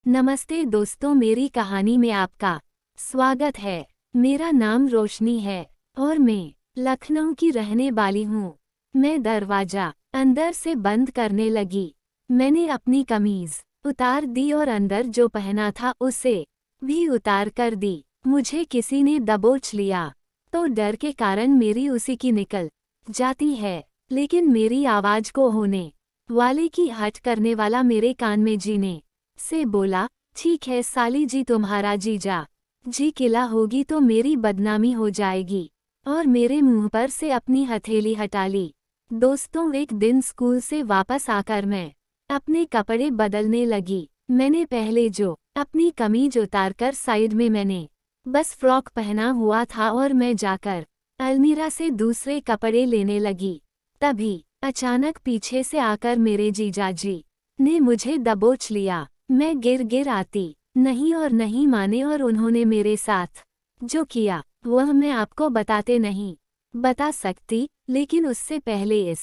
नमस्ते दोस्तों, मेरी कहानी में आपका स्वागत है। मेरा नाम रोशनी है और मैं लखनऊ की रहने वाली हूँ। मैं दरवाजा अंदर से बंद करने लगी। मैंने अपनी कमीज उतार दी और अंदर जो पहना था उसे भी उतार कर दी। मुझे किसी ने दबोच लिया तो डर के कारण मेरी उसी की निकल जाती है, लेकिन मेरी आवाज को होने वाले की हट करने वाला मेरे कान में जीने से बोला, ठीक है साली जी, तुम्हारा जीजा जी किला होगी तो मेरी बदनामी हो जाएगी, और मेरे मुंह पर से अपनी हथेली हटा ली। दोस्तों, एक दिन स्कूल से वापस आकर मैं अपने कपड़े बदलने लगी। मैंने पहले जो अपनी कमीज उतारकर साइड में मैंने बस फ्रॉक पहना हुआ था और मैं जाकर अलमीरा से दूसरे कपड़े लेने लगी। तभी अचानक पीछे से आकर मेरे जीजाजी ने मुझे दबोच लिया। मैं गिर आती नहीं और नहीं माने, और उन्होंने मेरे साथ जो किया वह मैं आपको बताते नहीं बता सकती। लेकिन उससे पहले इस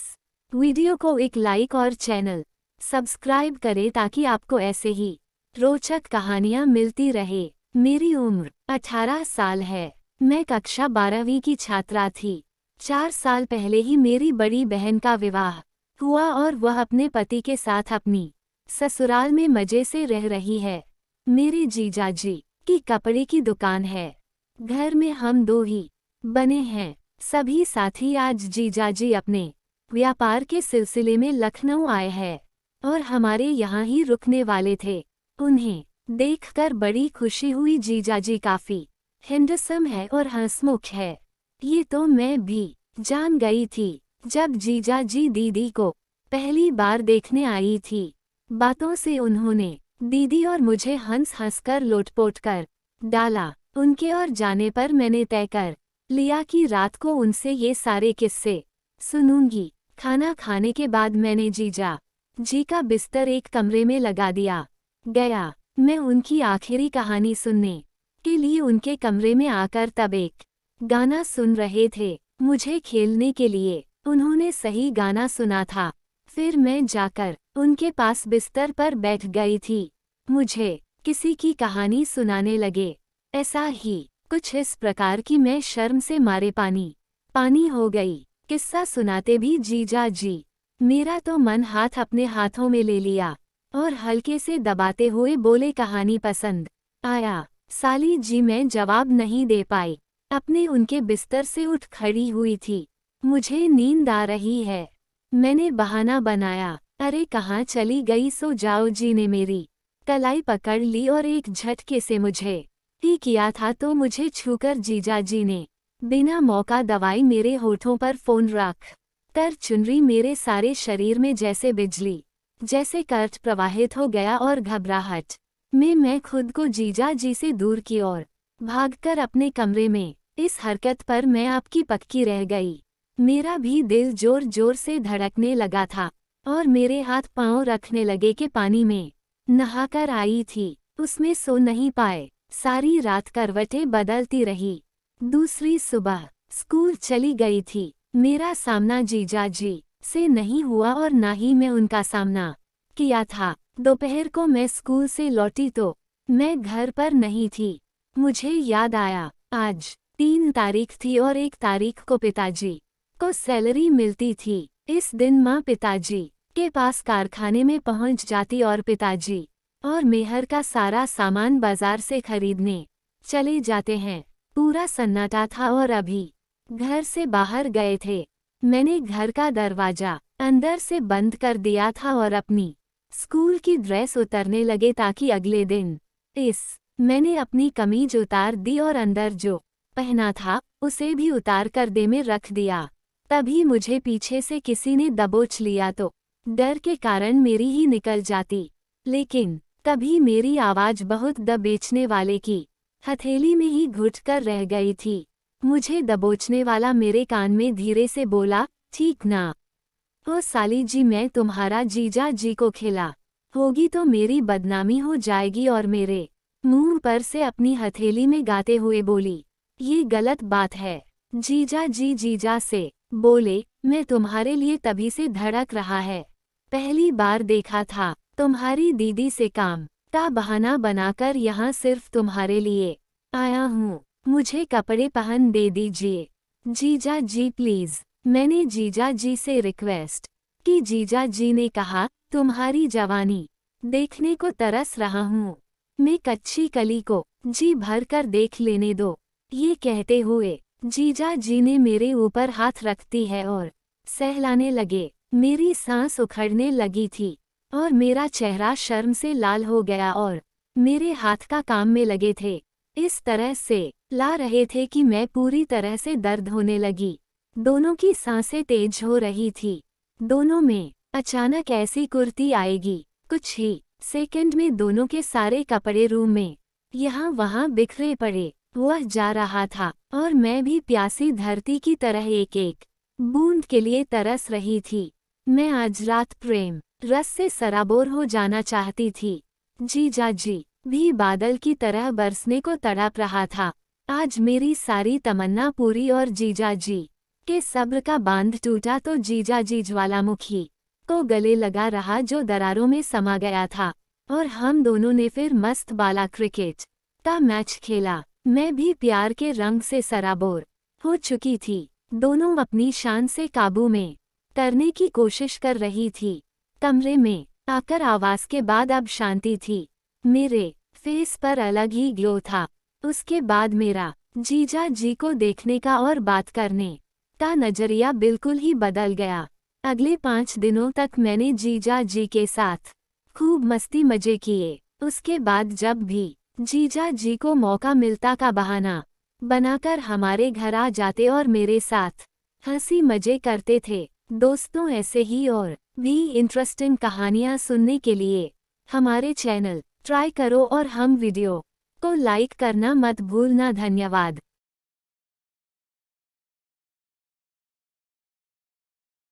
वीडियो को एक लाइक और चैनल सब्सक्राइब करें ताकि आपको ऐसे ही रोचक कहानियां मिलती रहे। मेरी उम्र 18 साल है। मैं कक्षा 12वीं की छात्रा थी। 4 साल पहले ही मेरी बड़ी बहन का विवाह हुआ और वह अपने पति के साथ अपनी ससुराल में मजे से रह रही है। मेरे जीजाजी की कपड़े की दुकान है। घर में हम दो ही बने हैं। सभी साथी आज जीजाजी अपने व्यापार के सिलसिले में लखनऊ आए हैं और हमारे यहाँ ही रुकने वाले थे। उन्हें देखकर बड़ी खुशी हुई। जीजाजी काफी हैंडसम है और हंसमुख है, ये तो मैं भी जान गई थी जब जीजाजी दीदी को पहली बार देखने आई थी। बातों से उन्होंने दीदी और मुझे हंस हंसकर लोटपोट कर डाला। उनके और जाने पर मैंने तय कर लिया कि रात को उनसे ये सारे किस्से सुनूंगी। खाना खाने के बाद मैंने जीजा जी का बिस्तर एक कमरे में लगा दिया गया। मैं उनकी आखिरी कहानी सुनने के लिए उनके कमरे में आकर तब एक गाना सुन रहे थे। मुझे खेलने के लिए उन्होंने सही गाना सुना था। फिर मैं जाकर उनके पास बिस्तर पर बैठ गई थी। मुझे किसी की कहानी सुनाने लगे। ऐसा ही कुछ इस प्रकार की मैं शर्म से मारे पानी हो गई। किस्सा सुनाते भी जीजा जी मेरा तो मन हाथ अपने हाथों में ले लिया और हल्के से दबाते हुए बोले, कहानी पसंद आया साली जी। मैं जवाब नहीं दे पाई। अपने उनके बिस्तर से उठ खड़ी हुई थी। मुझे नींद आ रही है। मैंने बहाना बनाया, अरे कहाँ चली गई, सो जाओ। जी ने मेरी कलाई पकड़ ली और एक झटके से मुझे ही किया था तो मुझे छूकर जीजा जी ने बिना मौका दवाई मेरे होठों पर फोन रख कर चुनरी मेरे सारे शरीर में जैसे बिजली जैसे करंट प्रवाहित हो गया और घबराहट में मैं खुद को जीजा जी से दूर की ओर भागकर अपने कमरे में। इस हरकत पर मैं आपकी पक्की रह गई। मेरा भी दिल जोर जोर से धड़कने लगा था और मेरे हाथ पांव रखने लगे कि पानी में नहाकर आई थी, उसमें सो नहीं पाए। सारी रात करवटें बदलती रही। दूसरी सुबह स्कूल चली गई थी। मेरा सामना जीजा जी से नहीं हुआ और ना ही मैं उनका सामना किया था। दोपहर को मैं स्कूल से लौटी तो मैं घर पर नहीं थी। मुझे याद आया आज 3 तारीख थी और 1 तारीख को पिताजी को सैलरी मिलती थी। इस दिन माँ पिताजी के पास कारखाने में पहुंच जाती और पिताजी और मेहर का सारा सामान बाजार से खरीदने चले जाते हैं। पूरा सन्नाटा था और अभी घर से बाहर गए थे। मैंने घर का दरवाजा अंदर से बंद कर दिया था और अपनी स्कूल की ड्रेस उतारने लगे ताकि अगले दिन मैंने अपनी कमीज उतार दी और अंदर जो पहना था उसे भी उतार कर दे में रख दिया। तभी मुझे पीछे से किसी ने दबोच लिया तो डर के कारण मेरी ही निकल जाती, लेकिन तभी मेरी आवाज बहुत दबोचने वाले की हथेली में ही घुट कर रह गई थी। मुझे दबोचने वाला मेरे कान में धीरे से बोला, ठीक ना ओ साली जी, मैं तुम्हारा जीजा जी को खिला होगी तो मेरी बदनामी हो जाएगी। और मेरे मुंह पर से अपनी हथेली में गाते हुए बोली, ये गलत बात है। जीजा जी जीजा से बोले, मैं तुम्हारे लिए तभी से धड़क रहा है। पहली बार देखा था तुम्हारी दीदी से काम का बहाना बनाकर यहाँ सिर्फ तुम्हारे लिए आया हूँ। मुझे कपड़े पहन दे दीजिए। जीजा जी प्लीज। मैंने जीजा जी से रिक्वेस्ट की। जीजा जी ने कहा, तुम्हारी जवानी देखने को तरस रहा हूँ। मैं कच्ची कली को जी भर कर देख लेने दो। ये कहते हुए जीजा जी ने मेरे ऊपर हाथ रखती है और सहलाने लगे। मेरी सांस उखड़ने लगी थी और मेरा चेहरा शर्म से लाल हो गया और मेरे हाथ का काम में लगे थे। इस तरह से ला रहे थे कि मैं पूरी तरह से दर्द होने लगी। दोनों की सांसें तेज हो रही थी। दोनों में अचानक ऐसी कुर्ती आएगी। कुछ ही सेकंड में दोनों के सारे कपड़े रूम में यहाँ वहाँ बिखरे पड़े। वह जा रहा था और मैं भी प्यासी धरती की तरह एक एक बूंद के लिए तरस रही थी। मैं आज रात प्रेम रस से सराबोर हो जाना चाहती थी। जीजा जी भी बादल की तरह बरसने को तड़प रहा था। आज मेरी सारी तमन्ना पूरी और जीजा जी के सब्र का बांध टूटा तो जीजा जी ज्वालामुखी को गले लगा रहा जो दरारों में समा गया था और हम दोनों ने फिर मस्त बाला क्रिकेट का मैच खेला। मैं भी प्यार के रंग से सराबोर हो चुकी थी। दोनों अपनी शान से काबू में करने की कोशिश कर रही थी। कमरे में आकर आवाज के बाद अब शांति थी। मेरे फेस पर अलग ही ग्लो था। उसके बाद मेरा जीजा जी को देखने का और बात करने का नजरिया बिल्कुल ही बदल गया। अगले 5 दिनों तक मैंने जीजा जी के साथ खूब मस्ती मजे किए। उसके बाद जब भी जीजा जी को मौका मिलता का बहाना बनाकर हमारे घर आ जाते और मेरे साथ हंसी मजे करते थे। दोस्तों, ऐसे ही और भी इंटरेस्टिंग कहानियाँ सुनने के लिए हमारे चैनल ट्राई करो और हम वीडियो को लाइक करना मत भूलना। धन्यवाद।